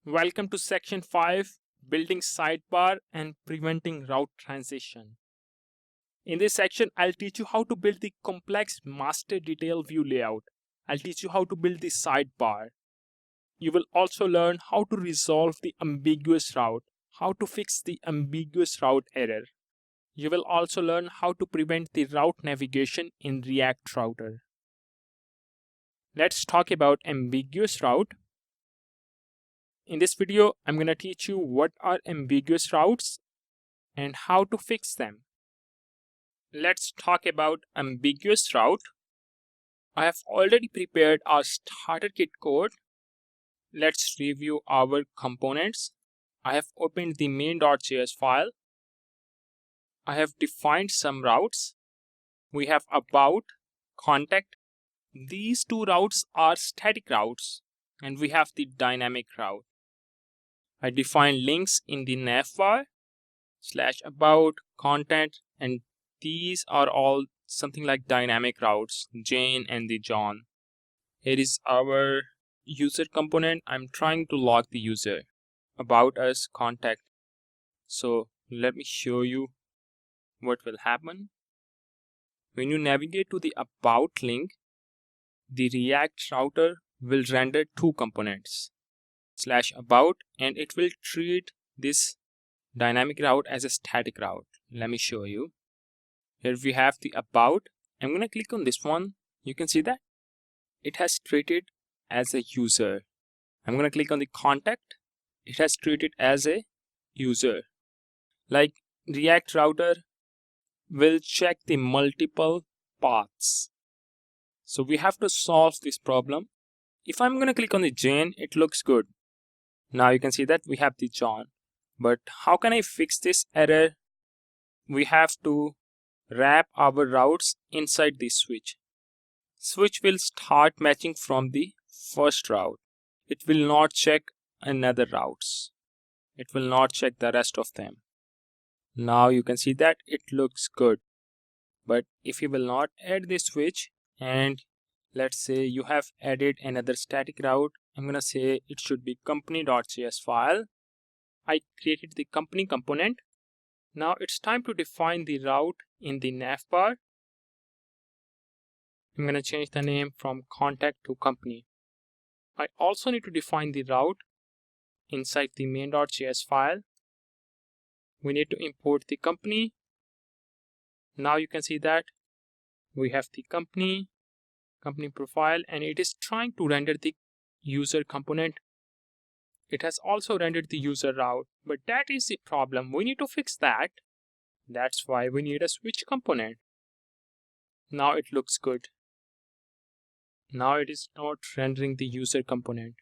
Welcome to section 5, building sidebar and preventing route transition. In this section, I'll teach you how to build the complex master detail view layout. I'll teach you how to build the sidebar. You will also learn how to resolve the ambiguous route, how to fix the ambiguous route error. You will also learn how to prevent the route navigation in React Router. Let's talk about ambiguous route. In this video, I'm going to teach you what are ambiguous routes and how to fix them. Let's talk about ambiguous route. I have already prepared our starter kit code. Let's review our components. I have opened the main.js file. I have defined some routes. We have about, contact. These two routes are static routes, and we have the dynamic route. I define links in the navbar, /about, content, and these are all something like dynamic routes, Jane and the John. Here is our user component. I'm trying to log the user, about us, contact. So let me show you what will happen. When you navigate to the about link, the React router will render two components, /about, and it will treat this dynamic route as a static route. Let me show you. Here we have the about. I'm going to click on this one. You can see that it has treated as a user. I'm going to click on the contact. It has treated as a user. Like React router will check the multiple paths. So we have to solve this problem. If I'm going to click on the Jane, it looks good. Now you can see that we have the John. But how can I fix this error? We have to wrap our routes inside the switch. Switch will start matching from the first route. It will not check another routes. It will not check the rest of them. Now you can see that it looks good. But if you will not add the switch, and let's say you have added another static route, I'm going to say it should be company.js file. I created the company component. Now it's time to define the route in the navbar. I'm going to change the name from contact to company. I also need to define the route inside the main.js file. We need to import the company. Now you can see that we have the company profile, and it is trying to render the user component. It has also rendered the user route, but that is the problem. We need to fix that. That's why we need a switch component. Now it looks good. Now it is not rendering the user component.